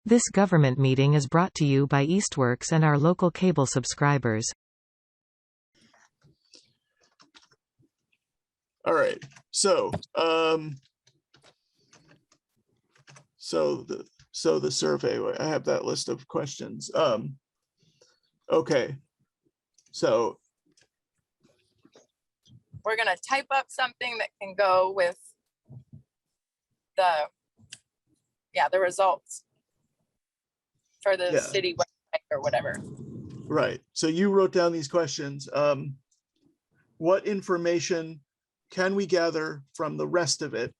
This government meeting is brought to you by Eastworks and our local cable subscribers. All right, so the survey, I have that list of questions. Okay, so we're gonna type up something that can go with the results for the city website or whatever. Right, so you wrote down these questions. What information can we gather from the rest of it?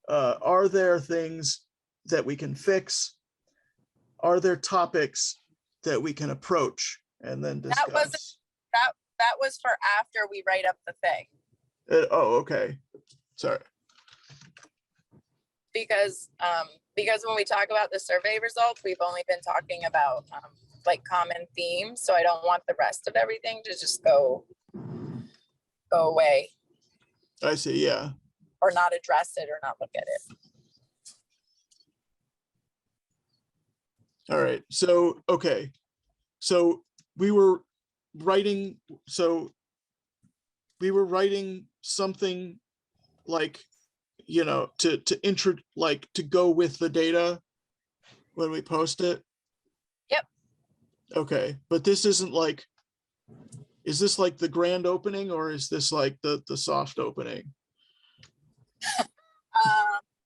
Are there things that we can fix? Are there topics that we can approach and then discuss? That was for after we write up the thing. Oh, okay. Sorry. Because when we talk about the survey results, we've only been talking about like common themes. So I don't want the rest of everything to just go away. I see, yeah. Or not address it or not look at it. All right, so, okay. So we were writing something like, you know, to go with the data when we post it. Yep. Okay, but this isn't like, is this like the grand opening or is this like the soft opening?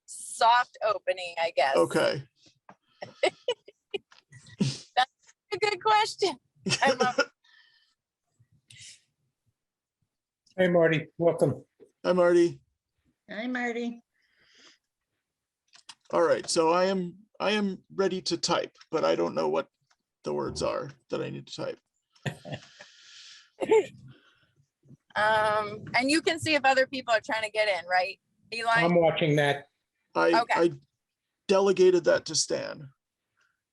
Soft opening, I guess. Okay. That's a good question. I love it. Hey, Marty, welcome. Hi, Marty. Hi, Marty. All right, so I am ready to type, but I don't know what the words are that I need to type. And you can see if other people are trying to get in, right, Eli? I'm watching that. I delegated that to Stan.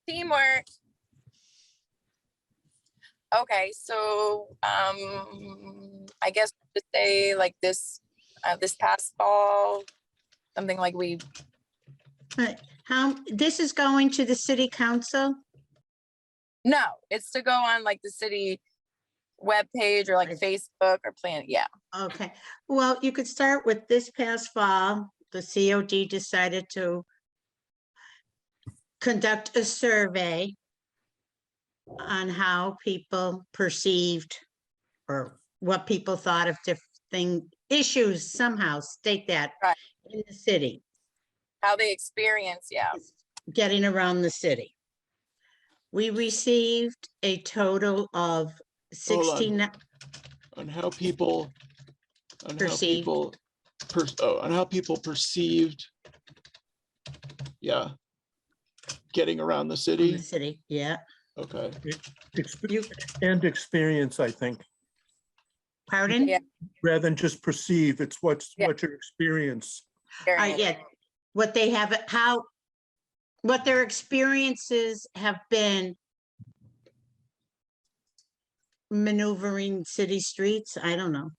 Teamwork. Okay, so I guess to say like this past fall, something like we. How this is going to the city council? No, it's to go on like the city webpage or like Facebook or plan. Yeah. Okay, well, you could start with this past fall, the COD decided to conduct a survey on how people perceived or what people thought of different issues, somehow state that Right. in the city. How they experience, yeah. Getting around the city. We received a total of 69. On how people Perceived. on how people perceived, yeah, getting around the In the city. city, yeah. Okay. And experience, I think, Pardon? Yeah. rather than just perceive, it's what your experience. Yeah, what they have, what their experiences have been maneuvering city streets. I don't know.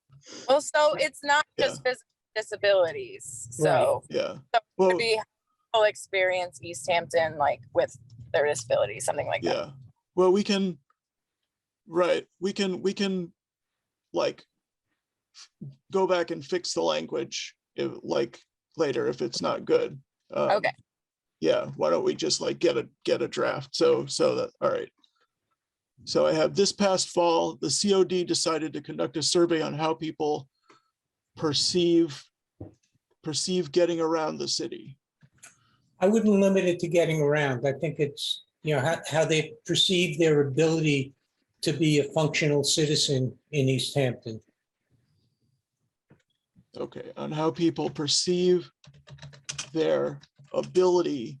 Well, so it's not just physical disabilities. So Yeah. so Well, it could be full experience Easthampton, like with their disability, something like that. yeah. Well, we can like go back and fix the language like later if it's not good. Okay. Yeah, why don't we just like get a draft? So that, all right. So I have this past fall, the COD decided to conduct a survey on how people perceive getting around the city. I wouldn't limit it to getting around. I think it's, you know, how they perceive their ability to be a functional citizen in Easthampton. Okay, on how people perceive their ability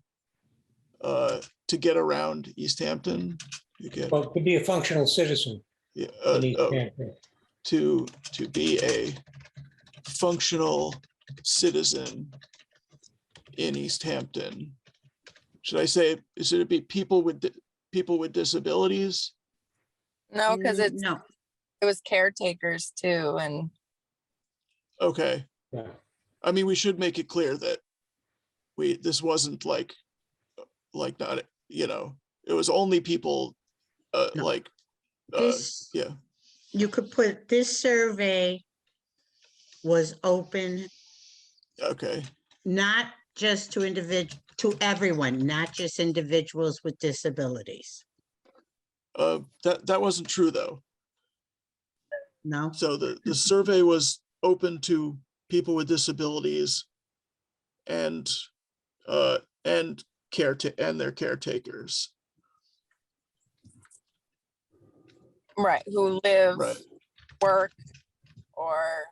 to get around Easthampton. Well, to be a functional citizen Yeah, in Easthampton. to be a functional citizen in Easthampton. Should I say, should it be people with disabilities? No, because it No, was caretakers too. And Okay. Yeah. I mean, we should make it clear that this wasn't like not you know, it was only people No. like, This, yeah, you could put, this survey was open okay, not just to to everyone, not just individuals with disabilities. that wasn't true though. No? So the survey was open to people with disabilities and and their caretakers. Right, who live, Right. work, or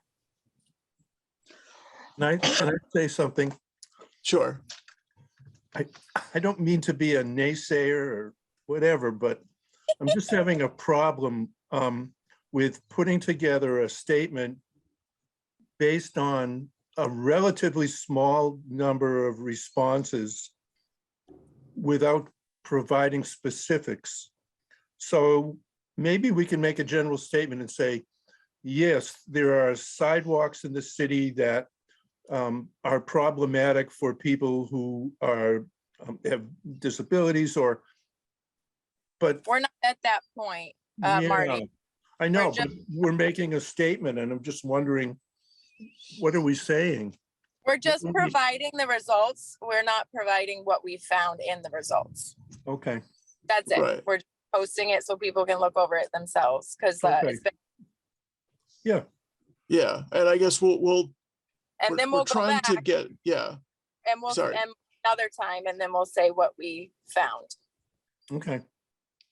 Can I say something? Sure. I don't mean to be a naysayer or whatever, but I'm just having a problem with putting together a statement based on a relatively small number of responses without providing specifics. So maybe we can make a general statement and say, yes, there are sidewalks in the city that are problematic for people who are have disabilities but we're not at that point, yeah, Marty. I know, We're but we're making a statement and I'm just wondering, what are we saying? We're just What do we- providing the results. We're not providing what we found in the results. Okay, That's it. Right. We're just posting it so people can look over it themselves, because Okay. it's been, Yeah, and I guess we'll and then we're we'll go trying back to get, yeah, and we'll, sorry. and another time, and then we'll say what we found. okay,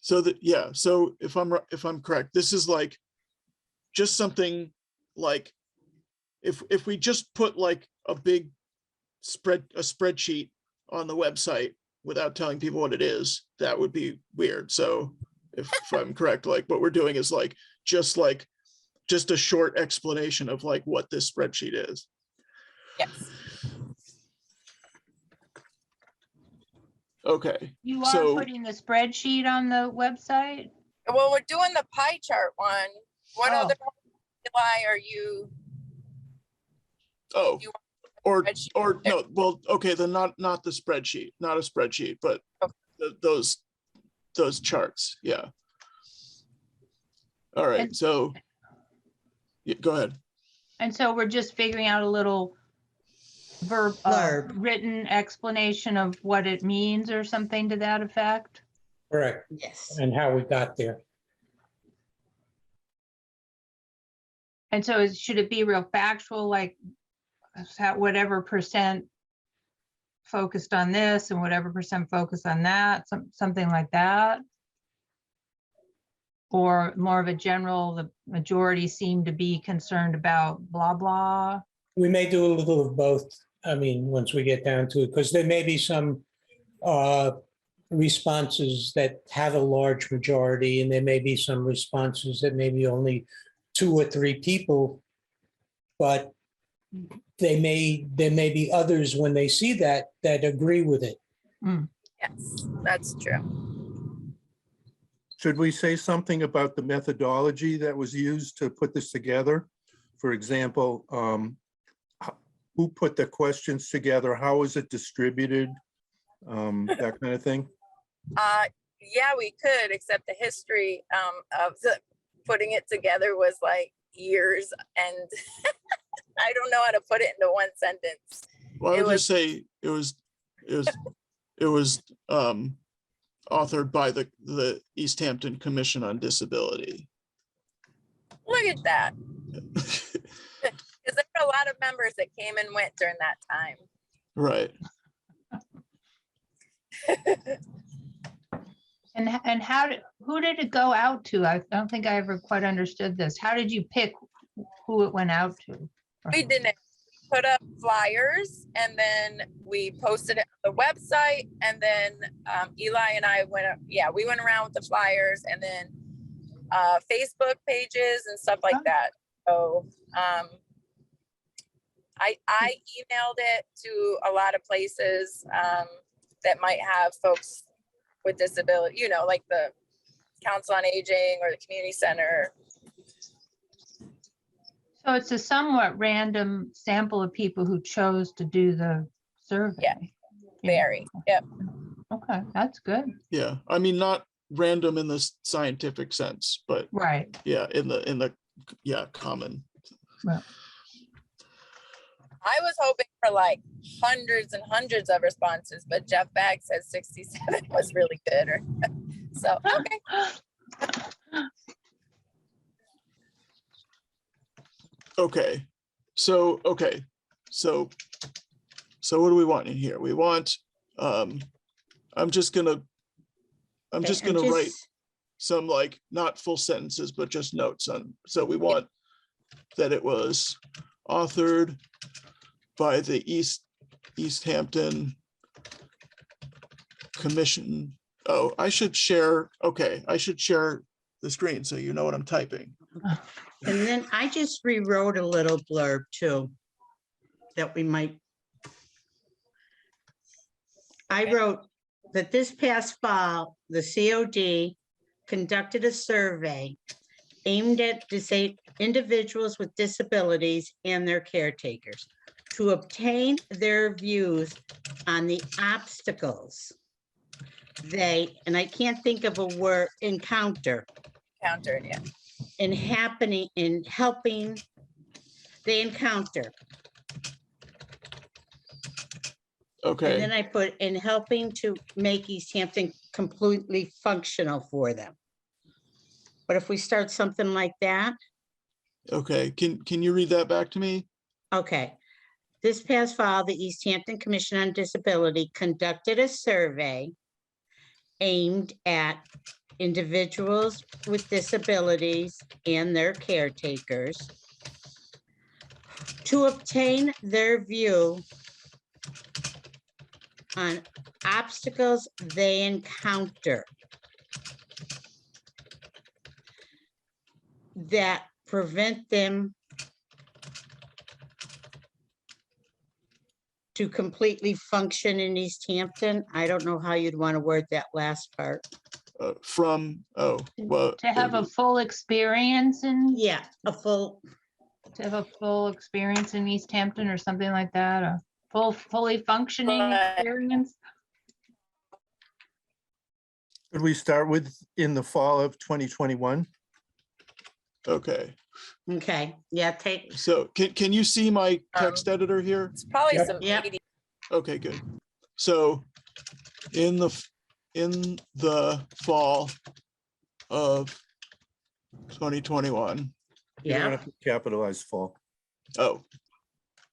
so that, yeah, so if I'm correct, this is like just something like if we just put like a big spreadsheet on the website without telling people what it is, that would be weird. So if I'm correct, like what we're doing is like just a short explanation of like what this spreadsheet is. Yes. Okay, You are so putting the spreadsheet on the website? Well, we're doing the pie chart one. What Oh. other Eli are you? oh, You or spreadsheet? no, well, okay, then not the spreadsheet, not a spreadsheet, but Okay. those charts, yeah. All right, And- so yeah, go ahead. And so we're just figuring out a little Blurb. written explanation of what it means or something to that effect? Correct. Yes. And how we got there. And so should it be real factual, like whatever percent focused on this and whatever percent focused on that, something like that? Or more of a general, the majority seem to be concerned about blah, blah? We may do a little of both. I mean, once we get down to it, because there may be some responses that have a large majority, and there may be some responses that maybe only 2 or 3 people. But there may be others when they see that agree with it. Yes, that's true. should we say something about the methodology that was used to put this together? For example, who put the questions together? How was it distributed? That kind of thing. Yeah, we could, except the history of putting it together was like years, and I don't know how to put it into one sentence. Well, I It would was- just say it was authored by the Easthampton Commission on Disability. Look at that. Because there were a lot of members that came and went during that time. Right. And who did it go out to? I don't think I ever quite understood this. How did you pick who it went out to? We didn't put up flyers, and then we posted it on the website, and then Eli and I we went around with the flyers, and then Facebook pages and stuff like Oh. that. So I emailed it to a lot of places that might have folks with disability, you know, like the Council on Aging or the community center. So it's a somewhat random sample of people who chose to do the survey. Yeah. Very, yep. Okay. Okay, that's good. Yeah, I mean, not random in the scientific sense, but Right. yeah, in the yeah, common. I was hoping for like hundreds and hundreds of responses, but Jeff Bagg says 67 was really good. Or so okay. Okay, so what do we want in here? We want, I'm just gonna write some, like, not full sentences, but just notes on. So we want that it was authored by the Easthampton Commission. Oh, I should share. Okay, I should share the screen so you know what I'm typing. And then I just rewrote a little blurb too, that we might. I wrote that this past fall, the COD conducted a survey aimed at individuals with disabilities and their caretakers to obtain their views on the obstacles they, and I can't think of a word, encountered, Countered, yeah. in happening, in helping, they encounter. And then Okay, I put in helping to make Easthampton completely functional for them. But if we start something like that, okay, can you read that back to me? okay. This past fall, the Easthampton Commission on Disability conducted a survey aimed at individuals with disabilities and their caretakers to obtain their view on obstacles they encounter that prevent them to completely function in Easthampton. I don't know how you'd want to word that last part. From, oh, well. To have a full experience in, Yeah, a full, to have a full experience in East Hampton or something like that, a fully functioning Right. experience. Could we start with in the fall of 2021? Okay, okay, yeah, take, so can you see my text editor here? It's probably Yep. some Yep. 80. Okay, good. So in the fall of 2021. You don't yeah, have to capitalize fall. Oh,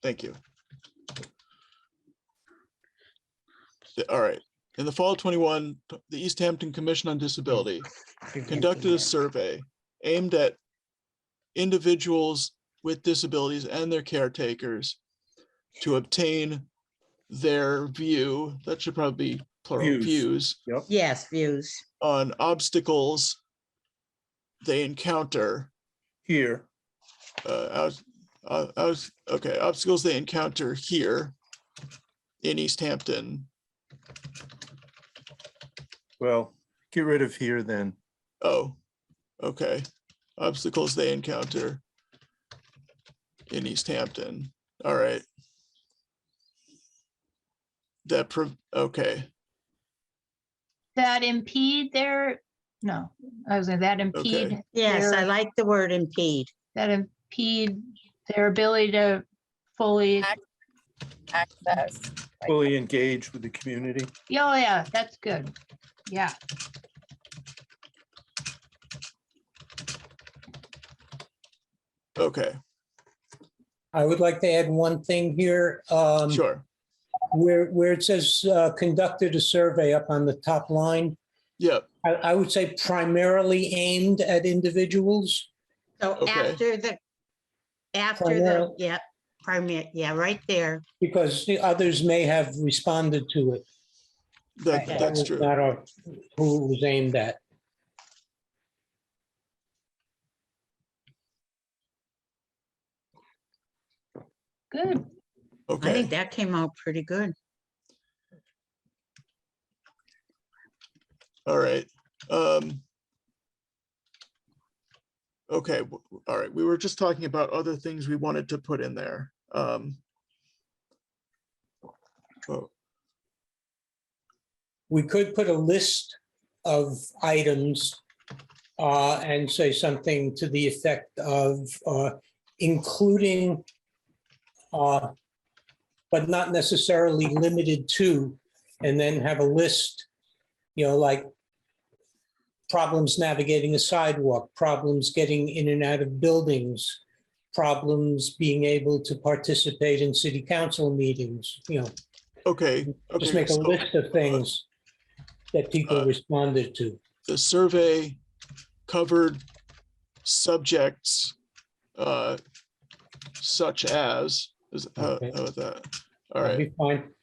thank you. All right. In the fall of 21, the Easthampton Commission on Disability conducted a survey aimed at individuals with disabilities and their caretakers to obtain their view, that should probably be plural, views Yep. yes, views. on obstacles they encounter. Here, Okay, obstacles they encounter here in Easthampton. well, get rid of here then. Oh, okay. Obstacles they encounter in Easthampton. All right. Okay, That impede their, no, I was saying that impede. Okay. Yes, I their- like the word impede. That impede their ability to fully, Access. Fully engaged with the community. oh yeah, that's good. Yeah, okay, I would like to add one thing here. sure. Where it says conducted a survey up on the top line, Yep, I would say primarily aimed at individuals. So Okay. after the, Primarily. yeah, primary, yeah, right there. Because the others may have responded to it. Okay. that's was true. Not who it was aimed at. good. I Okay, think that came out pretty good. all right. Okay, all right. We were just talking about other things we wanted to put in there. Oh. we could put a list of items and say something to the effect of including, but not necessarily limited to, and then have a list, like problems navigating a sidewalk, problems getting in and out of buildings, problems being able to participate in city council meetings, Okay. just Okay. make a So list of things that people responded to. the survey covered subjects such as, how Okay. about that? All That'd right. be fine.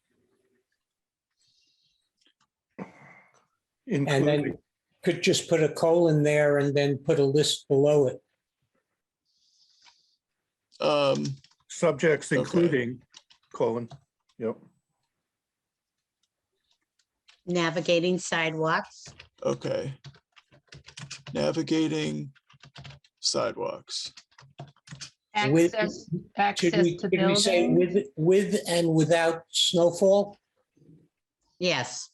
And then Including, could just put a colon there and then put a list below it. subjects Okay. including, colon, yep. Navigating sidewalks, Okay. Navigating sidewalks. With- Access, Should access we, to should we say buildings. with and without snowfall? yes.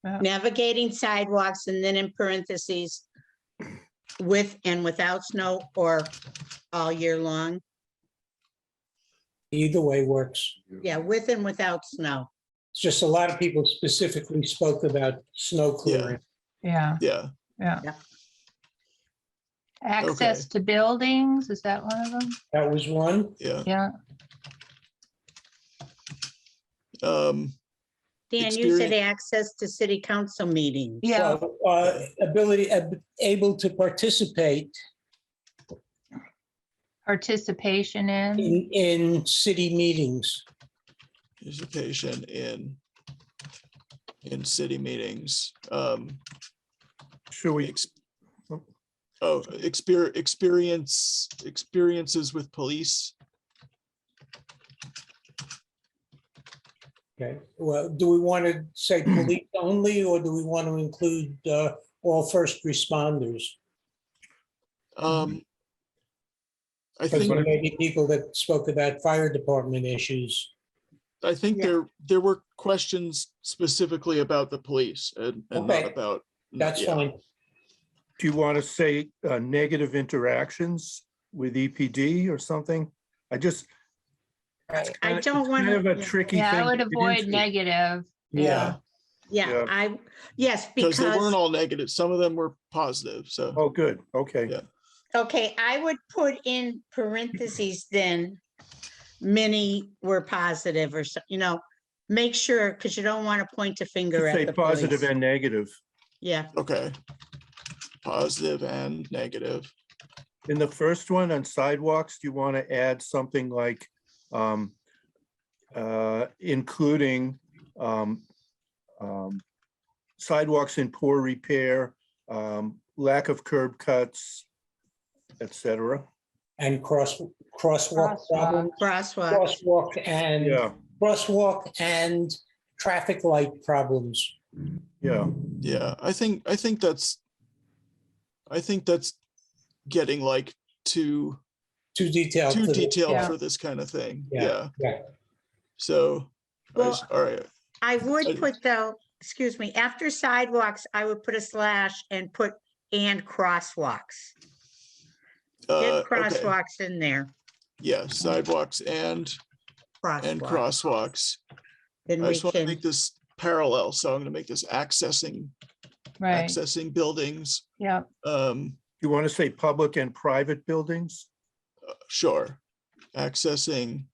Yeah. Navigating sidewalks and then in parentheses, with and without snow or all year long. Either way works. Yeah, with and without snow. It's just a lot of people specifically spoke about snow clearing. Yeah, Yeah. yeah. Yeah. Access to buildings, is that one of them? That was one. Yeah. Yeah, Dan, you said Experience- access to city council meetings. yeah, Well, able to participate participation in, in city meetings. Participation in city meetings. Should we, Experiences with police. Okay, well, do we want to say police only, or do we want to include all first responders? I Because think there may be people that spoke about fire department issues. Yeah. there were questions specifically about the police and not Okay. about. That's yeah. fine. do you want to say negative interactions with EPD or something? right. I don't It's want kind of a to, tricky thing. Yeah, I would to get avoid into. negative. Yeah. yeah, Yeah. yes, Because they weren't because, all negative. Some of them were positive. So Oh, good, okay. Yeah. okay, I would put in parentheses then, many were positive or so, make sure, because you don't want to point a finger Should say at the positive police. and negative. Yeah, okay. Positive and negative. In the first one on sidewalks, do you want to add something like including sidewalks in poor repair, lack of curb cuts, etc.? And crosswalk Crosswalk. problems, crosswalks, crosswalk and traffic light problems. Yeah. Yeah, I think that's getting like too Too detailed. for the- detailed Yeah. for this kind of thing. Yeah. Yeah. Yeah. So, Well, all right. I I- would put though, excuse me, after sidewalks, I would put a slash and put and crosswalks. Get Okay. crosswalks in there, Yeah, sidewalks and crosswalks. crosswalks. Then I we just want to can, make this parallel, so I'm gonna make this accessing Right, buildings. yeah, You want to say public and private buildings? Sure. Accessing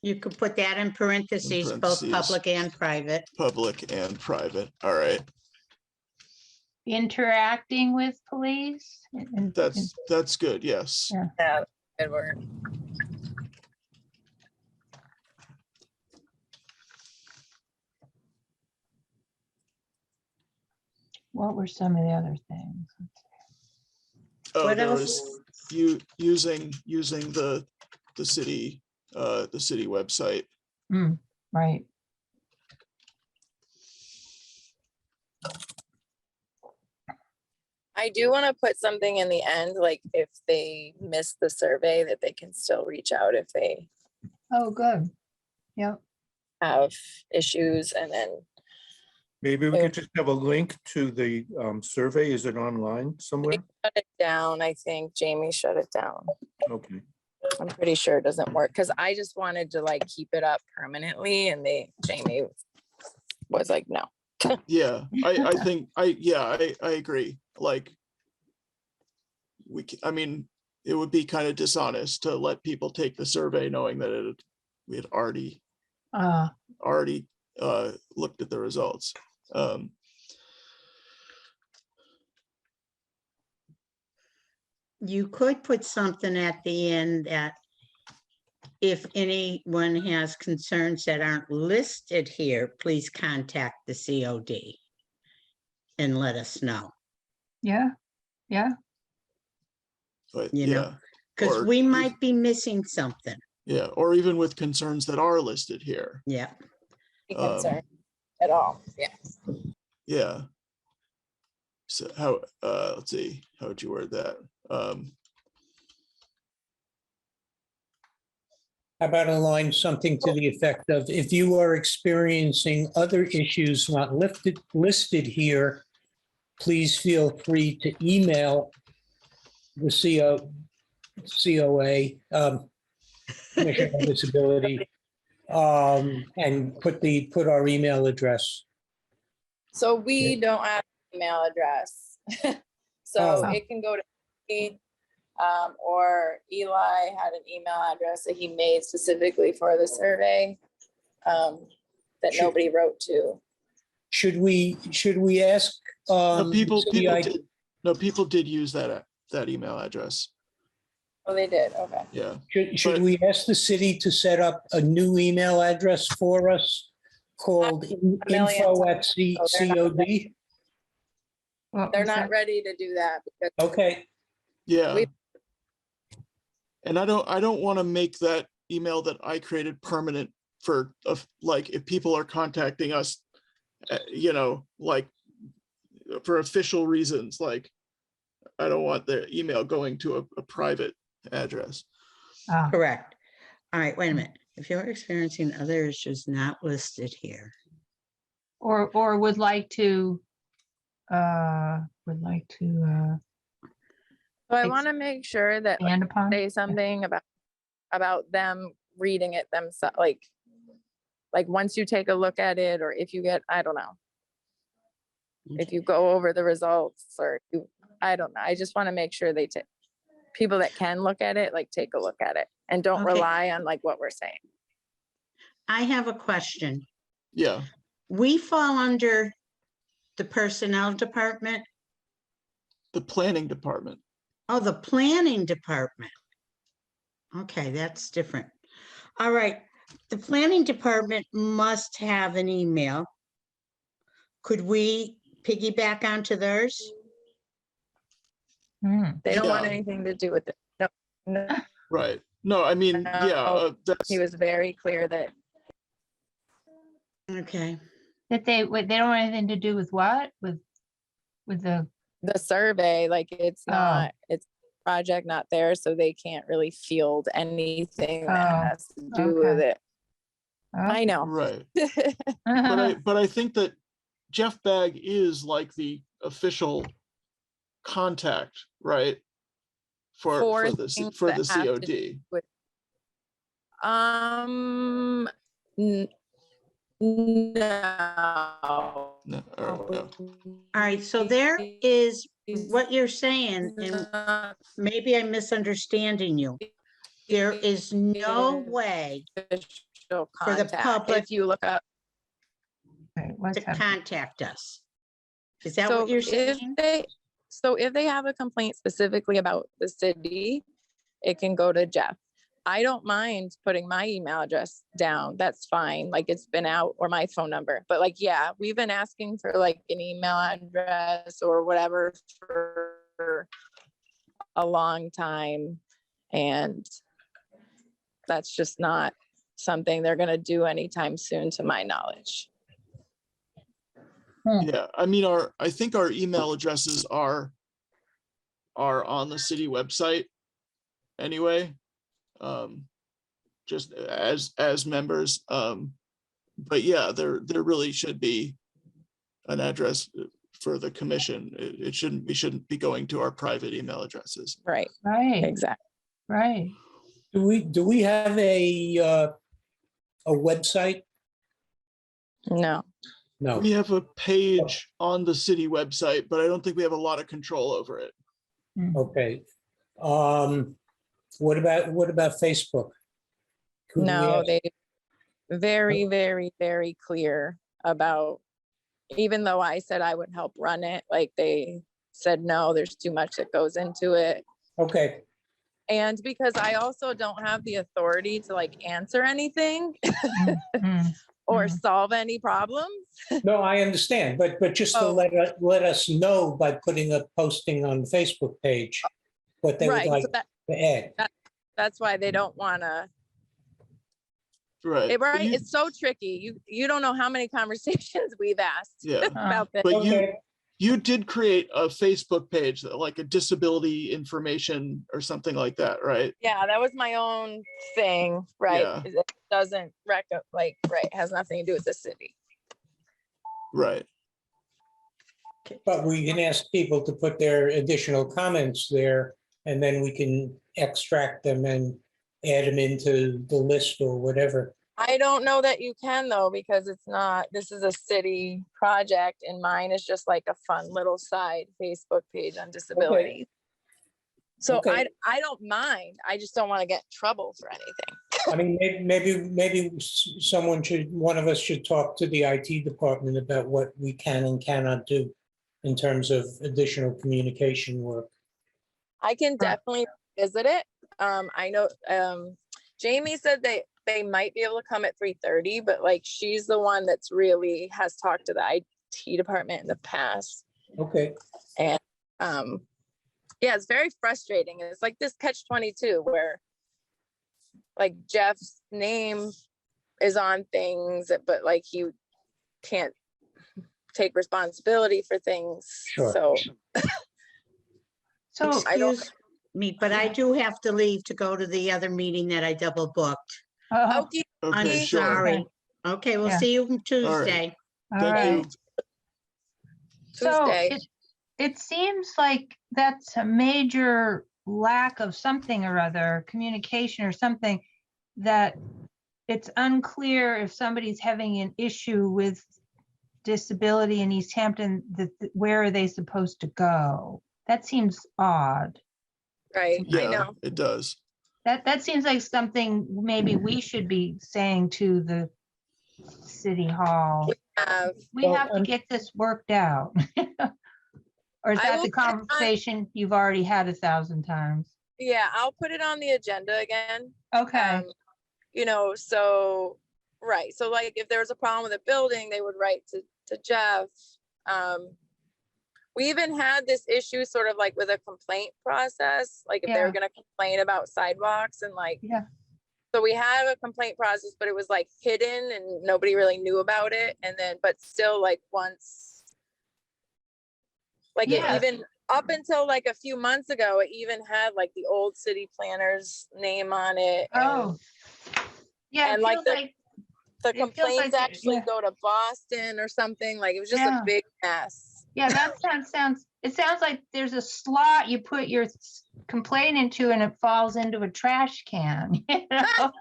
you could put that in parentheses, both parentheses. public and private. public and private. All right, interacting with police. that's good. Yes. Yeah. Yeah, good word. What were some of the other things? Oh, What there else? was you using the city website. Right, I do want to put something in the end, like if they miss the survey, that they can still reach out if they oh, good, yep, have issues, and then Maybe we could just have a link to the survey. Is it online somewhere? Shut it down, I think. Jamie shut it down. Okay. I'm pretty sure it doesn't work because I just wanted to like keep it up permanently and Jamie was like, no. Yeah, I think, I agree. Like, I mean, it would be kind of dishonest to let people take the survey knowing that we had already looked at the results. You could put something at the end that if anyone has concerns that aren't listed here, please contact the COD and let us know, Yeah, yeah. But You know, yeah, because Or we if- might be missing something. yeah, or even with concerns that are listed here. Yeah. Be concerned at all. Yeah. Yeah. So how, let's see, how would you word that? How about a line, something to the effect of, if you are experiencing other issues not listed here, please feel free to email the COA, Commission on Disability, and put our email address. So we don't have an email address. So Oh. it can go to me, or Eli had an email address that he made specifically for the survey that Sure. nobody wrote to. Should we ask? No, people CI did use that email address. Oh, they did. Okay. Yeah. Should but- we ask the city to set up a new email address for us called info@COD? What They're was not that? ready to do that because Okay, Yeah. We- And I don't want to make that email that I created permanent for, like, if people are contacting us, like for official reasons, like I don't want the email going to a private address. Ah, Correct. All right, wait a minute. If you're experiencing other issues not listed here, or would like to, So I Ex- want to make sure that expand upon. say something about them reading it themselves, like once you take a look at it, or if you get, I don't know, if you go over the results, or I don't know. I just want to make sure they take people that can look at it, like take a look at it and don't Okay. rely on like what we're saying. I have a question. Yeah. We fall under the personnel department. The planning department. Oh, the planning department. Okay, that's different. All right, the planning department must have an email. Could we piggyback onto theirs? They don't want Yeah. anything to do with it. No, Right. No, I mean, yeah, that's, he was very clear that Okay, That they don't want anything to do with what? With the, the survey, like it's Oh. not, it's project not there, so they can't really field anything Oh, that has to do with okay. it. I know. right. But I think that Jeff Bagg is like the official contact, right? For the things for that the have to COD. n- no. No, or no. all right, so there is what you're saying, and maybe I'm misunderstanding you. There is no way Official for the contact. public If you look up, Okay, what's to happening? contact us. Is that so what you're if saying? they have a complaint specifically about the city, it can go to Jeff. I don't mind putting my email address down. That's fine. Like it's been out, or my phone number. But like, yeah, we've been asking for like an email address or whatever for a long time. And that's just not something they're going to do anytime soon, to my knowledge. Yeah, I mean, I think our email addresses are on the city website anyway. Just as members. But yeah, there really should be an address for the commission. It shouldn't, we shouldn't be going to our private email addresses. Right, Right, exactly. right. Do we have a website? No. No. We have a page on the city website, but I don't think we have a lot of control over it. Okay. What about Facebook? Who do we No, have? they very, very, very clear about, even though I said I would help run it, like they said, no, there's too much that goes into it. Okay, And because I also don't have the authority to like answer anything Mhm. or Mhm. solve any problems. no, I understand, but just to Oh. let us know by putting a posting on the Facebook page what they would Right, like so to add. that's why they don't wanna, Right. right, it's so tricky. You don't know how many conversations we've asked Yeah. about this. But Okay, you did create a Facebook page, like a disability information or something like that, right? Yeah, that was my own thing, right? Yeah. It doesn't has nothing to do with the city. Right. but we can ask people to put their additional comments there, and then we can extract them and add them into the list or whatever. I don't know that you can though, because it's not, this is a city project and mine is just like a fun little side Facebook page on disability. So Okay. I don't mind. I just don't want to get in trouble for anything. I mean, maybe someone one of us should talk to the IT department about what we can and cannot do in terms of additional communication work. I can definitely visit it. I know Jamie said they might be able to come at 3:30, but like she's the one that's really has talked to the IT department in the past. Okay, And yeah, it's very frustrating. It's like this catch-22 where like Jeff's name is on things, but like he can't take responsibility for things. Sure. So So, I don't- Excuse me, but I do have to leave to go to the other meeting that I double booked. okay, I'm Okay, sure. sorry. Okay, we'll Yeah. see you Tuesday. all Thank right. you. So Tuesday. it seems like that's a major lack of something or other, communication or something, that it's unclear if somebody's having an issue with disability in Easthampton, where are they supposed to go? That seems odd. right, I Yeah, know. it does. That seems like something maybe we should be saying to the city hall. We Well, have to get this worked out. Or is I that will the put it on- conversation you've already had 1,000 times? Yeah, I'll put it on the agenda again. Okay, You know, so, right, so like if there was a problem with a building, they would write to Jeff. We even had this issue sort of like with a complaint process, like if they were Yeah. gonna complain about sidewalks and like. Yeah. So we had a complaint process, but it was like hidden and nobody really knew about it. And then, but still like once. Like it Yeah. even up until like a few months ago, it even had like the old city planner's name on it. And oh. Yeah, it and, like, feels the- like, the it feels complaints like- actually yeah. go to Boston or something, like it was just Yeah. a big mess. yeah, that it sounds like there's a slot you put your complaint into and it falls into a trash can, you know?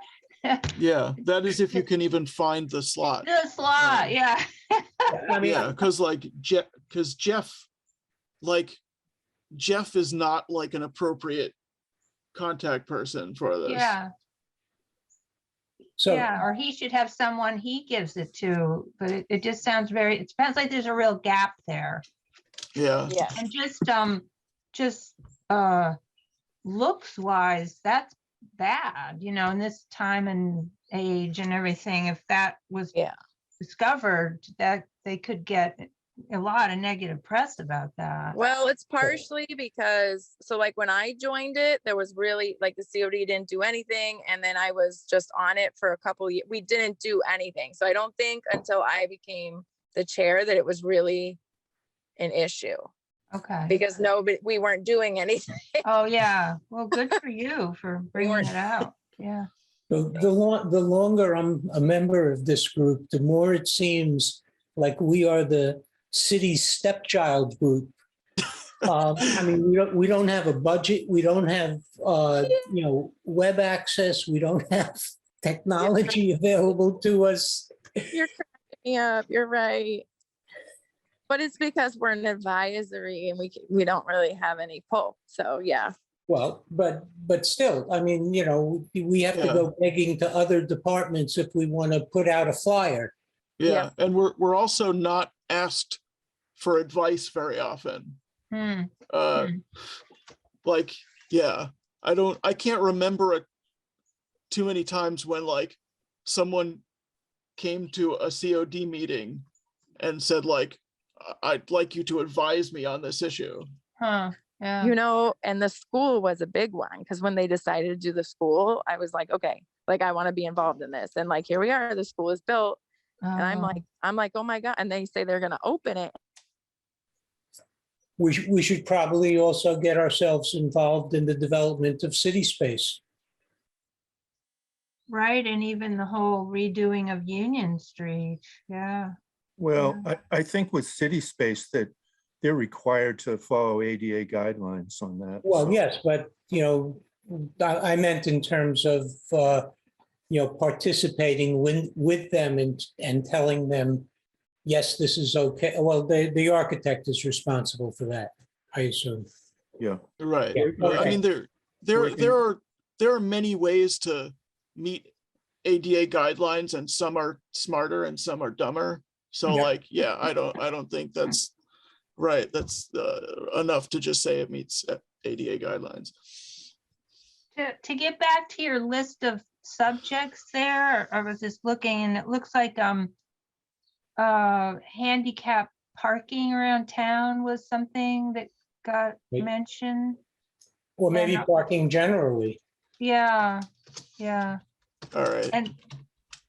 Yeah, that is if you can even find the slot. The slot, yeah. I mean, Yeah, because Jeff is not like an appropriate contact person for this. Yeah, so, yeah, or he should have someone he gives it to, but it just sounds it sounds like there's a real gap there. Yeah, Yeah, And just looks wise, that's bad, you know, in this time and age and everything. If that was Yeah. discovered, that they could get a lot of negative press about that. well, it's partially because, so like when I joined it, there was really like the COD didn't do anything. And then I was just on it for a couple years. We didn't do anything. So I don't think until I became the chair that it was really an issue Okay. because we weren't doing anything. Oh, yeah. Well, good for you for bringing weren't- it out. Yeah. the longer I'm a member of this group, the more it seems like we are the city stepchild group. I mean, we don't have a budget. We don't have, web access. We don't have technology available to us. You're cracking me up. You're right. But it's because we're an advisory and we don't really have any pull. So yeah. Well, but still, I mean, we have to Yeah. go begging to other departments if we want to put out a flyer. Yeah, and we're also not asked for advice very often. Like, yeah, I can't remember it too many times when like someone came to a COD meeting and said like, I'd like you to advise me on this issue. Huh, yeah. And the school was a big one because when they decided to do the school, I was like, okay, like I want to be involved in this. And like, here we are, the school is built. And I'm like, oh my God. And they say they're going to open it. We should probably also get ourselves involved in the development of city space. Right, and even the whole redoing of Union Street, yeah. Well, I think with city space that they're required to follow ADA guidelines on that. Well, so. yes, but, I meant in terms of, participating with them and telling them, yes, this is okay. Well, the architect is responsible for that, I assume. Yeah. Right. Yeah, Well, I okay. mean, there are many ways to meet ADA guidelines, and some are smarter and some are dumber. So Yeah. like, yeah, I don't think that's right. That's enough to just say it meets ADA guidelines. To get back to your list of subjects there, I was just looking and it looks like handicap parking around town was something that got Maybe. mentioned. Or maybe Yeah. parking generally. Yeah. All right.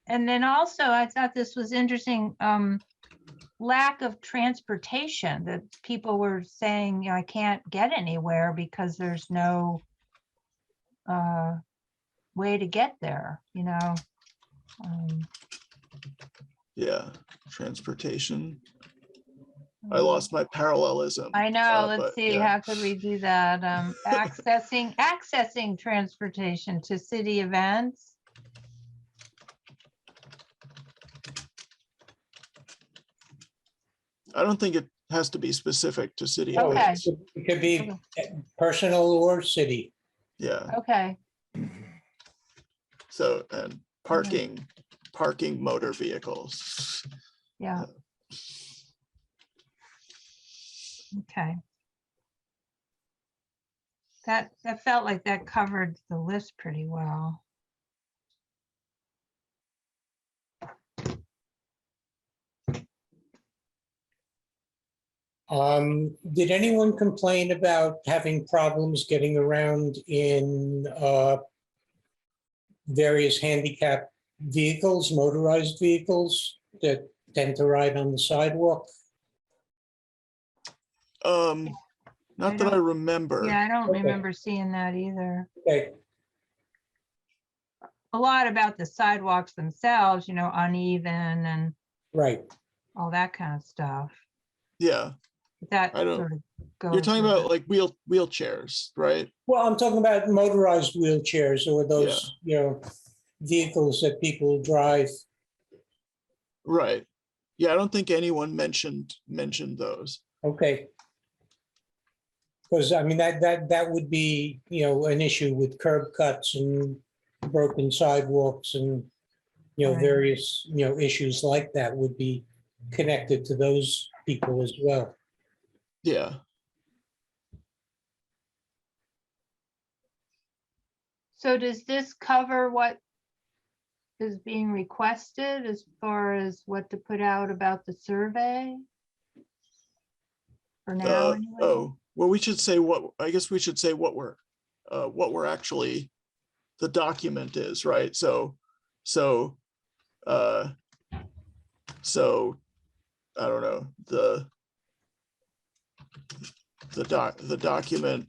And then also I thought this was interesting, lack of transportation, that people were saying, I can't get anywhere because there's no way to get there, Yeah, transportation. I lost my parallelism. I know, but let's see, yeah. how could we do that? Accessing transportation to city events. I don't think it has to be specific to city Okay. events. It could be personal or city. Yeah. Okay, So, and parking motor vehicles. yeah. Okay. That felt like that covered the list pretty well. Did anyone complain about having problems getting around in various handicap vehicles, motorized vehicles that tend to ride on the sidewalk? Not that I remember. Yeah, I don't Okay. remember seeing that either. Okay, A lot about the sidewalks themselves, uneven and right. all that kind of stuff. Yeah, But that I don't- sort of goes. you're talking with about it. like wheelchairs, right? Well, I'm talking about motorized wheelchairs or those, vehicles that people drive. Right. Yeah, I don't think anyone mentioned those. Okay. Because I mean, that would be, an issue with curb cuts and broken sidewalks and, Right. various, issues like that would be connected to those people as well. Yeah. So does this cover what is being requested as far as what to put out about the survey? For now, anyway? Oh, well, we should say I guess we should say what we're actually, the document is, right? So I don't know, the document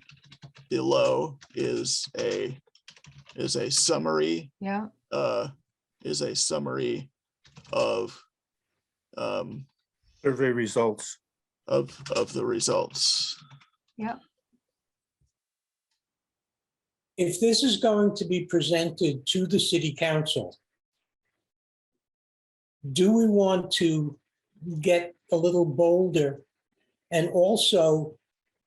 below is a summary, Yeah, of Survey results. of the results. Yep. If this is going to be presented to the city council, do we want to get a little bolder and also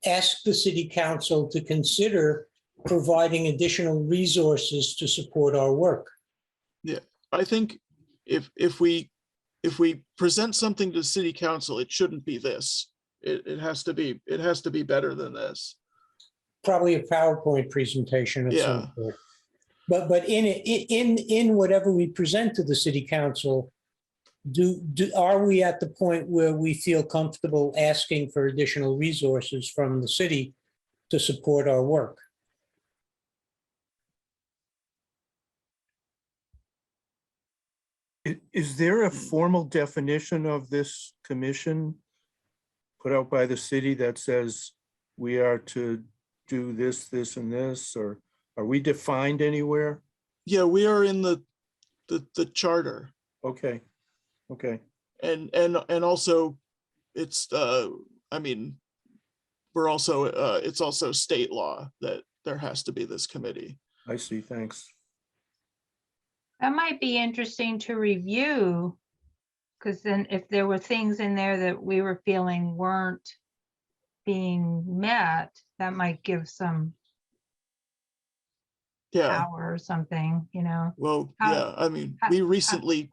ask the city council to consider providing additional resources to support our work? I think if we present something to city council, it shouldn't be this. It has to be better than this. Probably a PowerPoint presentation of Yeah. some sort. But in whatever we present to the city council, are we at the point where we feel comfortable asking for additional resources from the city to support our work? Is there a formal definition of this commission put out by the city that says we are to do this, this, and this, or are we defined anywhere? Yeah, we are in the charter, Okay, and also it's I mean, we're also it's also state law that there has to be this committee. I see, thanks. That might be interesting to review, because then if there were things in there that we were feeling weren't being met, that might give some Yeah, power or something, you know? well, How- yeah, I mean, how- we recently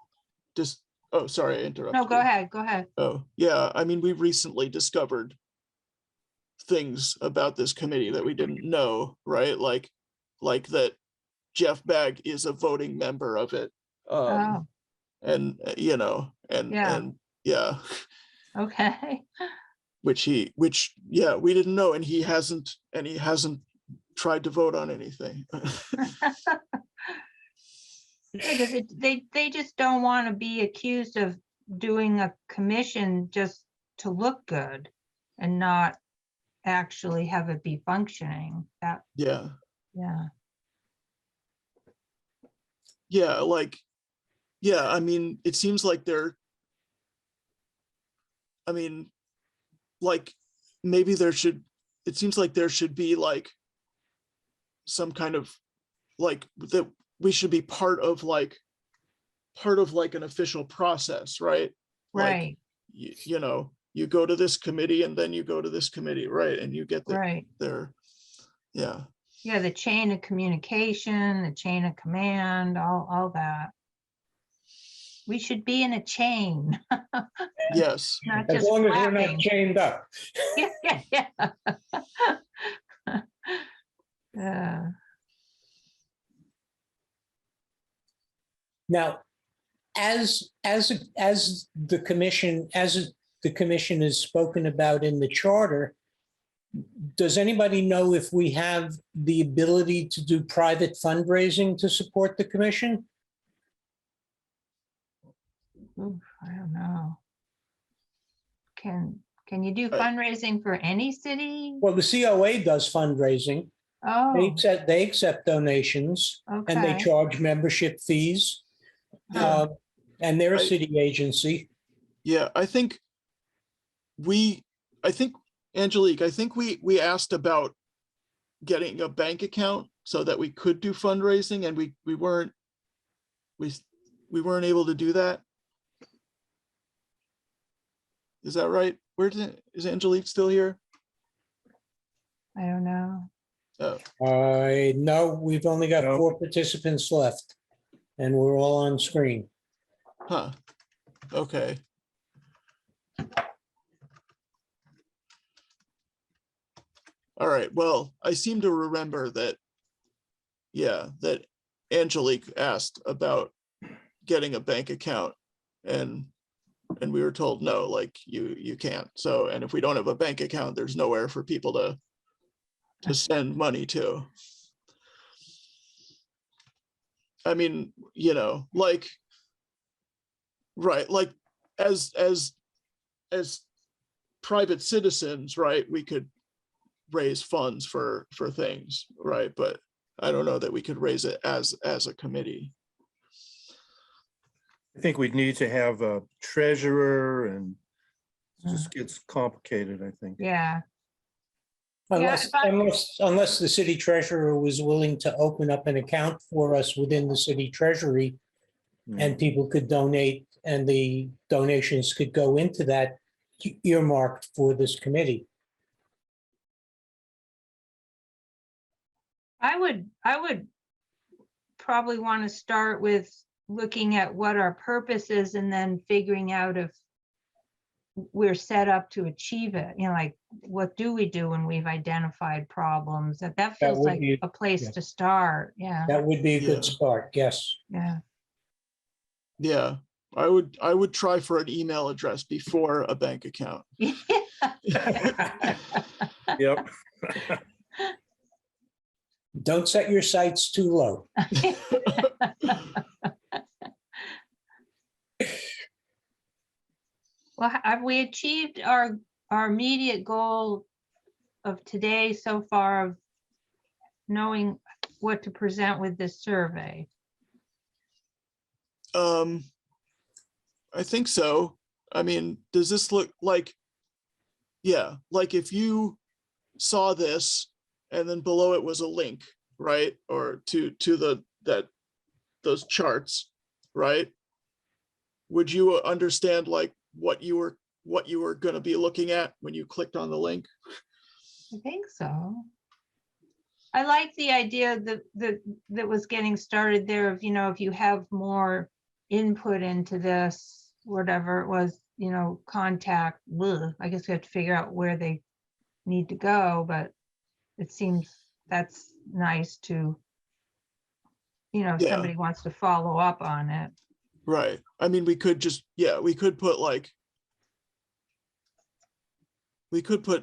just, oh, sorry, I interrupted. No, go you. ahead, go ahead. Oh, yeah, I mean, we recently discovered things about this committee that we didn't know, right? Like that Jeff Bagg is a voting member of it. Oh, And you know, and yeah, okay. which yeah, we didn't know, and he hasn't tried to vote on anything. Because they just don't want to be accused of doing a commission just to look good and not actually have it be functioning. That, Yeah, yeah. like, yeah, I mean, it seems like I mean, like, maybe it seems like there should be like some kind of like that we should be part of like an official process, right? Right, Like, you know, you go to this committee and then you go to this committee, right? And you get right. there. Yeah. Yeah, the chain of communication, the chain of command, all that. We should be in a chain, Yes. not As just long as we're flapping. not chained up. Yeah. Yeah. Now, as the commission is spoken about in the charter, does anybody know if we have the ability to do private fundraising to support the commission? Oof, I don't know. Can you do Right. fundraising for any city? Well, the COA does fundraising. Oh, They accept donations and they okay. charge membership fees. Yeah. And they're a I- city agency. Yeah, I think Angelique, I think we asked about getting a bank account so that we could do fundraising, and we weren't able to do that. Is that right? Is Angelique still here? I don't know. Oh, No, we've only got No. 4 participants left and we're all on screen. huh. Okay. All right. Well, I seem to remember that, yeah, that Angelique asked about getting a bank account, and we were told no, like you can't. So, and if we don't have a bank account, there's nowhere for people to send money to. I mean, you know, like, right, like as private citizens, right, we could raise funds for things, right? But I don't know that we could raise it as a committee. I think we'd need to have a treasurer and Just gets complicated, I think. Yeah, Unless, if I- unless the city treasurer was willing to open up an account for us within the city treasury and people could donate and the donations could go into that earmarked for this committee. I would probably want to start with looking at what our purpose is and then figuring out if we're set up to achieve it. You know, like, what do we do when we've identified problems? That feels would like be- a place yeah. to start. Yeah, That would be a Yeah. good start, yes. yeah. Yeah, I would try for an email address before a bank account. Yep. Don't set your sights too low. Well, have we achieved our immediate goal of today so far of knowing what to present with this survey? I think so. I mean, does this look like, yeah, like if you saw this and then below it was a link, right? Or to those charts, right? Would you understand like what you were going to be looking at when you clicked on the link? I think so. I like the idea that was getting started there of, you know, if you have more input into this, whatever it was, you know, contact, I guess we have to figure out where they need to go, but it seems that's nice to, you know, if Yeah. somebody wants to follow up on it. Right. I mean, we could just, yeah, we could put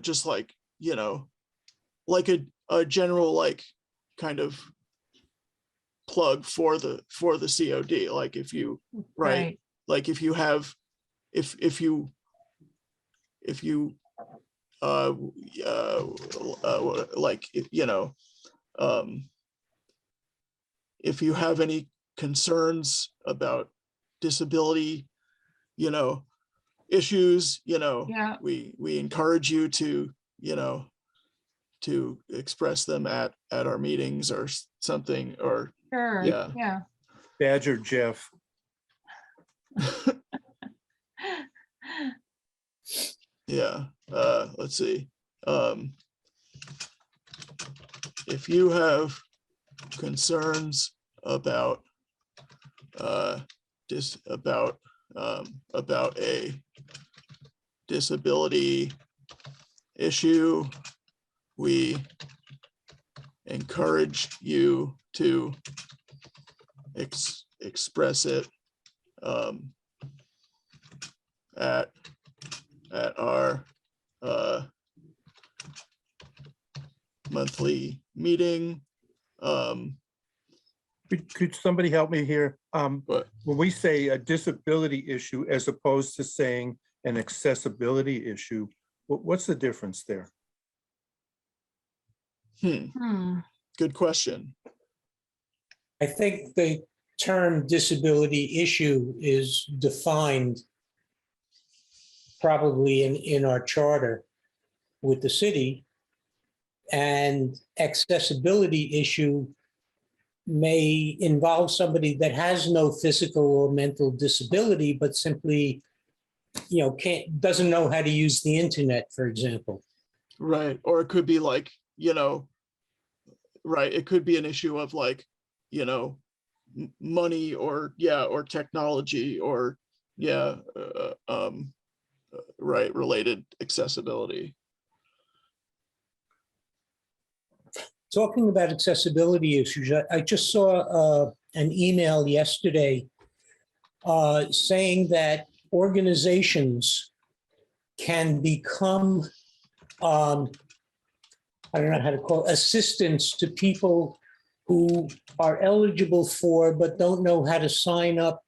just like, you know, like a general, like kind of plug for the COD. Like if you, right. Like if you have, if you like, you know, if you have any concerns about disability, you know, issues, you know, Yeah. we encourage you to, you know, to express them at our meetings or something, or Sure. Yeah. Yeah. Badger Jeff. yeah. Let's see. If you have concerns about about a disability issue, we encourage you to express it at our monthly meeting. Could somebody help me here? But When we say a disability issue as opposed to saying an accessibility issue, what's the difference there? Good question. I think the term disability issue is defined probably in our charter with the city, and accessibility issue may involve somebody that has no physical or mental disability, but simply, you know, doesn't know how to use the internet, for example. Right. Or it could be like, you know, right. It could be an issue of like, you know, money or technology or right, related accessibility. Talking about accessibility issues, I just saw an email yesterday saying that organizations can become, I don't know how to call it, assistance to people who are eligible for but don't know how to sign up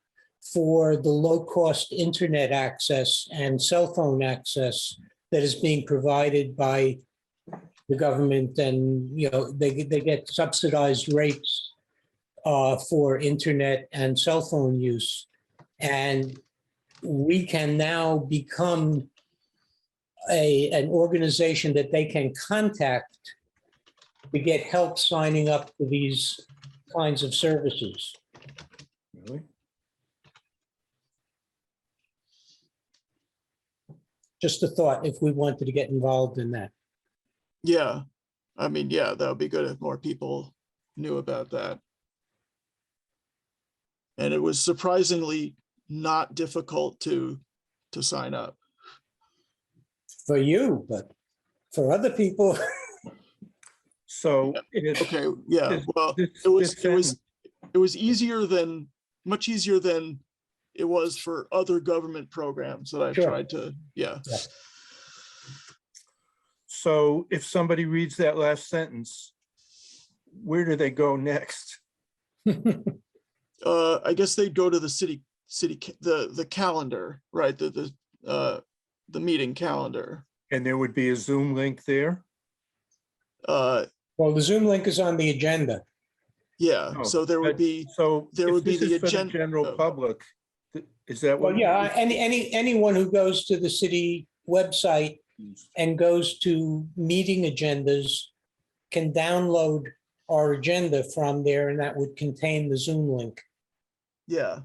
for the low-cost internet access and cell phone access that is being provided by the government, and you know they get subsidized rates for internet and cell phone use, and we can now become an organization that they can contact to get help signing up for these kinds of services. Really? Just a thought, if we wanted to get involved in that. Yeah, I mean, yeah, that would be good if more people knew about that. And it was surprisingly not difficult to sign up. For you, but for other people, So if Okay, yeah, This- well, this- it was easier than, much easier than it was for other government programs that I've Sure. tried to, yeah. So if somebody reads that last sentence, where do they go next? I guess they'd go to the the calendar, right? The meeting calendar. And there would be a Zoom link there? well, the Zoom link is on the agenda. Yeah, Oh, so there would but- be, So there if would be this the is for the agenda- general oh. public, is that what? Well, yeah, anyone who goes to the city website and goes to meeting agendas can download our agenda from there, and that would contain the Zoom link. yeah,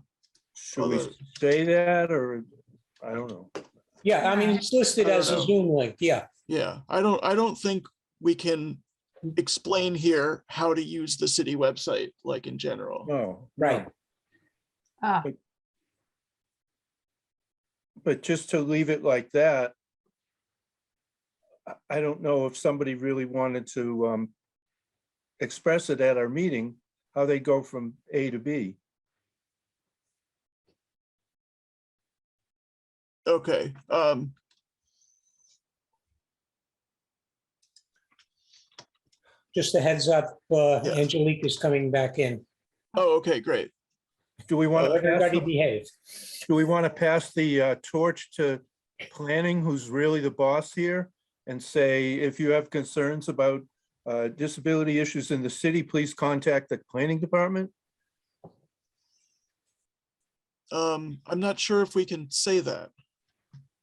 Should we Although- say that, or, I don't know. Yeah, I mean, it's listed I don't as a know. Zoom link, yeah. yeah. I don't think we can explain here how to use the city website, like in general. No. Right. no. Ah, But just to leave it like that, I don't know if somebody really wanted to express it at our meeting, how they go from A to B. Okay, Just a heads up, Yeah. Angelique is coming back in. oh, okay, great. Do we So want to everybody pass, behave. do we want to pass the torch to planning, who's really the boss here? And say, if you have concerns about disability issues in the city, please contact the planning department? I'm not sure if we can say that.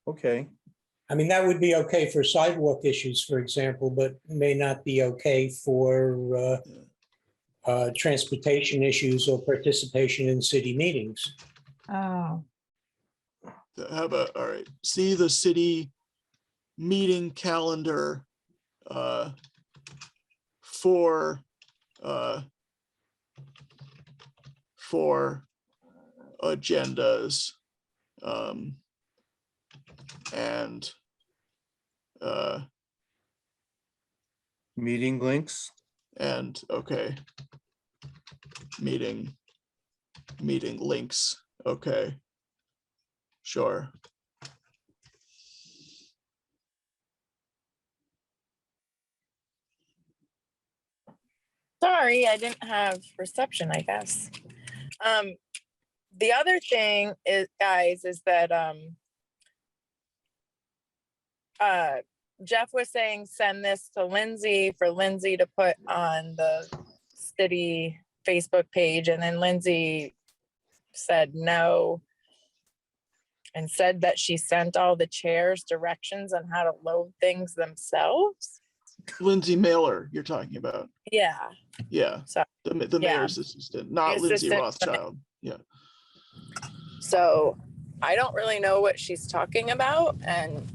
Okay, I mean, that would be okay for sidewalk issues, for example, but may not be okay for transportation issues or participation in city meetings. oh, How about, all right, see the city meeting calendar for agendas and meeting links. and okay, meeting links, okay, sure. Sorry, I didn't have reception, I guess. The other thing is, guys, is that Jeff was saying send this to Lindsay for Lindsay to put on the city Facebook page, and then Lindsay said no and said that she sent all the chairs directions on how to load things themselves. Lindsay Mailer you're talking about, Yeah, yeah, so the Yeah. mayor's assistant, not The Lindsay assistant. Rothschild, yeah. so I don't really know what she's talking about, and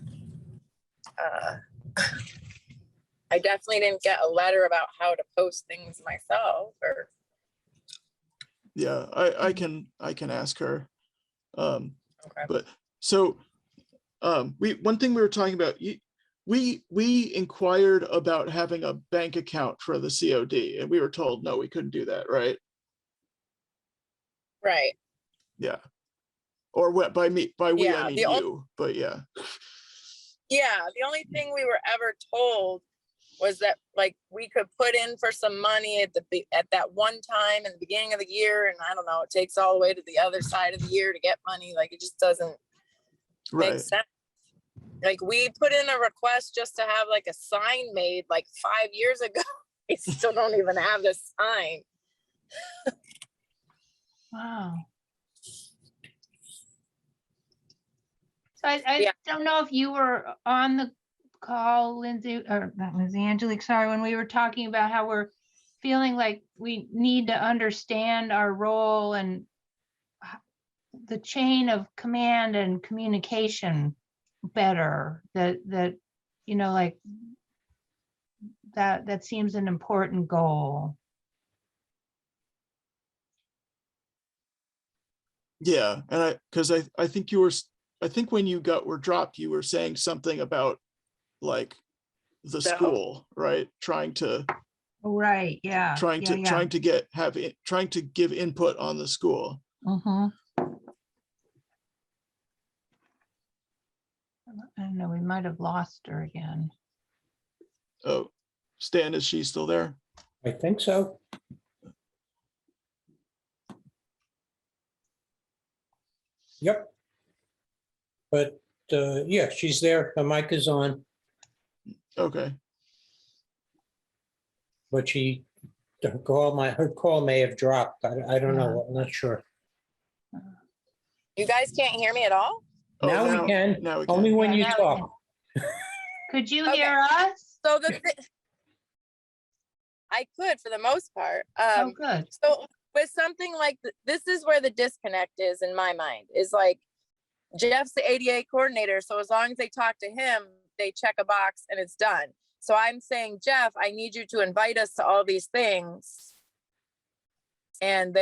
I definitely didn't get a letter about how to post things myself, or Yeah, I can ask her. okay. But so one thing we were talking about, we inquired about having a bank account for the COD, and we were told no, we couldn't do that, right? Right. Yeah. Or what, by we I Yeah, mean the only- you, but yeah. Yeah, the only thing we were ever told was that like we could put in for some money at that one time in the beginning of the year, and I don't know, it takes all the way to the other side of the year to get money. Like it just doesn't make Right. sense. Like we put in a request just to have like a sign made like 5 years ago. We still don't even have the sign. wow. I Yeah. don't know if you were on the call, Lindsay, or not Lindsay, Angelique, sorry, when we were talking about how we're feeling like we need to understand our role and the chain of command and communication better, that, you know, like that seems an important goal. Yeah, and I think I think when you were dropped, you were saying something about like the So- school, right? Trying to Right, yeah. trying to trying to give input on the school. Mm-hmm. I don't know, we might have lost her again. Oh, Stan, is she still there? I think so. Yep. But yeah, she's there. Her mic is on, Okay. but her call may have dropped. I don't know. I'm not sure. You guys can't hear me at all? Oh, Now we can, Now we only can. when Yeah, you now we talk. Could you Okay. hear us? So I could for the most part. Oh, good. So with something like this is where the disconnect is in my mind, is like Jeff's the ADA coordinator. So as long as they talk to him, they check a box and it's done. So I'm saying, Jeff, I need you to invite us to all these things. And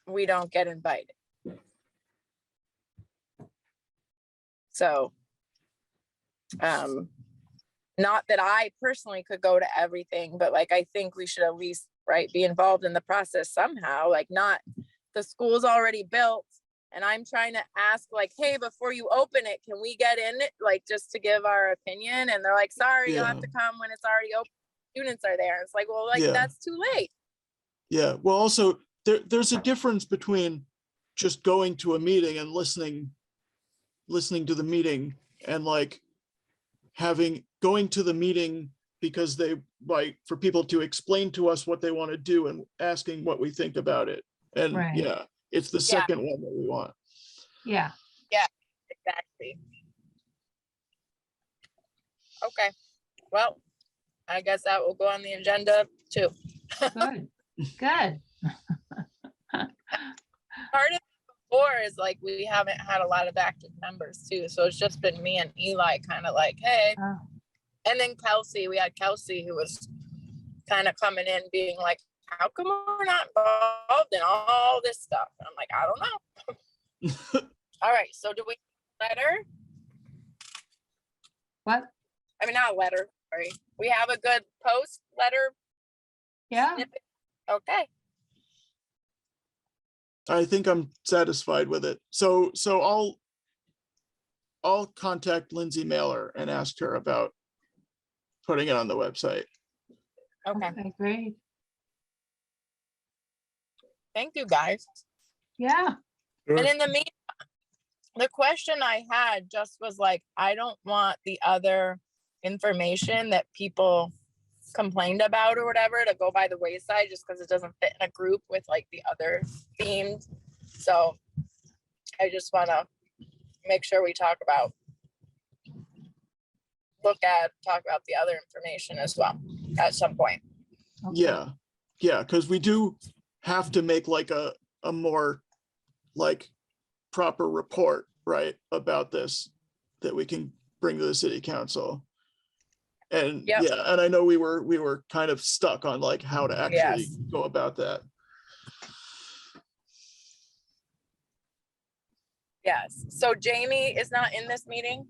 we don't get invited. So, not that I personally could go to everything, but like, I think we should at least, right, be involved in the process somehow, like not, the school's already built. And I'm trying to ask like, hey, before you open it, can we get in it? Like, just to give our opinion. And they're like, sorry, you'll have to come when it's already open. Students are there. It's like, well, like, Yeah. that's too late. Yeah, well, also there's a difference between just going to a meeting and listening to the meeting and like going to the meeting because they like for people to explain to us what they want to do and asking what we think about it. And Right. yeah, it's the second one that we want. Yeah. Exactly. Okay. Well, I guess that will go on the agenda too. Good. Good. Part of it before is like, we haven't had a lot of active members too. So it's just been me and Eli kind of like, hey, Oh. and then Kelsey, we had Kelsey who was kind of coming in being like, how come we're not involved in all this stuff? And I'm like, I don't know. All right. So do we letter? What? I mean, not a letter, sorry. We have a good post letter Yeah. snippet. Okay. I think I'm satisfied with it. So I'll contact Lindsay Mailer and ask her about putting it on the website. Okay. Okay, great. Thank you, guys. Yeah. And in the meantime, the question I had just was like, I don't want the other information that people complained about or whatever to go by the wayside just because it doesn't fit in a group with like the other themes. So I just want to make sure we talk about the other information as well at some point. Okay. Yeah, because we do have to make like a more like proper report, right, about this that we can bring to the city council. And Yep. yeah, and I know we were kind of stuck on like how to actually Yes. go about that. Yes. So Jamie is not in this meeting?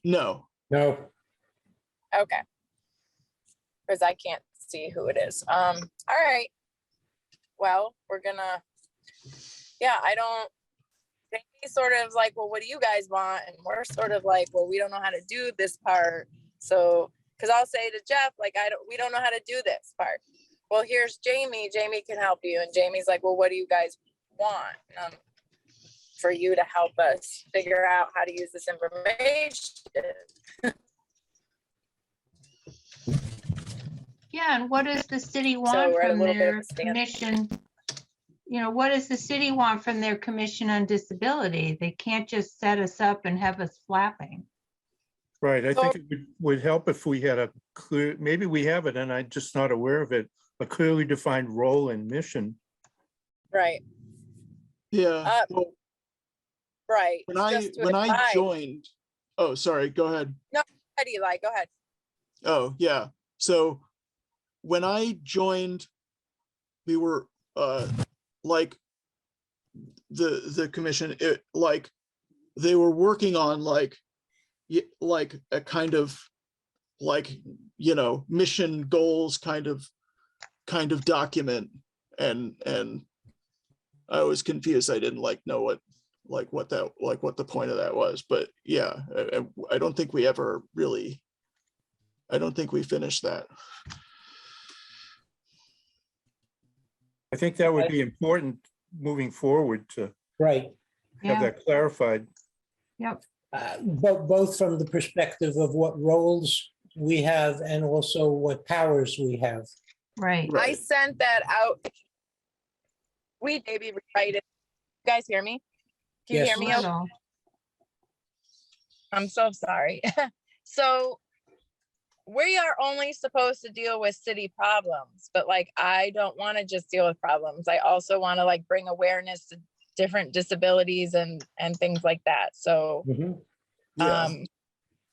No, No, Okay. Because I can't see who it is. All right. Well, we're gonna, Jamie's sort of like, well, what do you guys want? And we're sort of like, well, we don't know how to do this part. So, because I'll say to Jeff, like, we don't know how to do this part. Well, here's Jamie. Jamie can help you. And Jamie's like, well, what do you guys want? For you to help us figure out how to use this information. Yeah, and what does the city want we're at a from little bit of their a standstill. commission? you know, what does the city want from their Commission on Disability? They can't just set us up and have us flapping. Right, I So- think it would help if we had a clear, maybe we have it and I'm just not aware of it, a clearly defined role and mission. Right, Yeah. Well, right. when I Just to when I advise- joined, oh, sorry, go ahead. Go ahead, Eli, go ahead. Oh, yeah. So when I joined, we were like the commission, like they were working on like a kind of like, you know, mission goals kind of document, and I was confused. I didn't know what the point of that was, but yeah, I don't think we ever really, I don't think we finished that. I think that would be important moving forward to Right. have Yeah, that clarified. yep, Both from the perspective of what roles we have and also what powers we have. right. I Right. sent that out. We maybe rewrite it. You guys hear me? Can you Yes. hear me? Okay? Little. I'm so sorry. So we are only supposed to deal with city problems, but like, I don't want to just deal with problems. I also want to like bring awareness to different disabilities and things like that. So, Mhm. Yeah.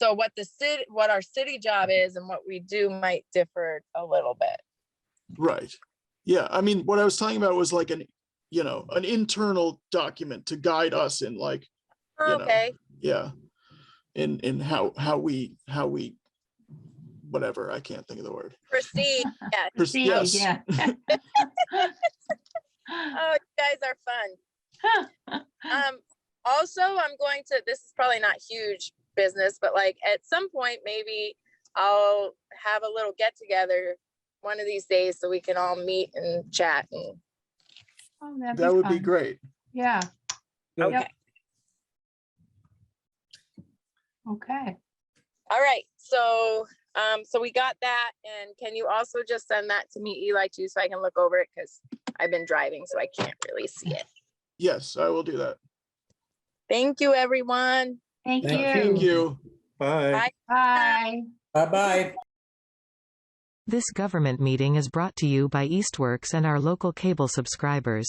so what our city job is and what we do might differ a little bit. Right. Yeah. I mean, what I was talking about was like an internal document to guide us in like, you know, Okay, yeah, in how we whatever, I can't think of the word. proceed. Yeah. Proceed, Yes. yeah. Oh, you guys are fun. Also, I'm going to, this is probably not huge business, but like at some point, maybe I'll have a little get together one of these days so we can all meet and chat and, Oh, that'd That would be fun. great. Yeah, Good. okay. okay. All right, so, so we got that, and can you also just send that to me, Eli, too, so I can look over it, because I've been driving, so I can't really see it. Yes, I will do that. Thank you, everyone. Thank Thank Thank you. you. Bye. Bye. Bye. Bye-bye. This government meeting is brought to you by Eastworks and our local cable subscribers.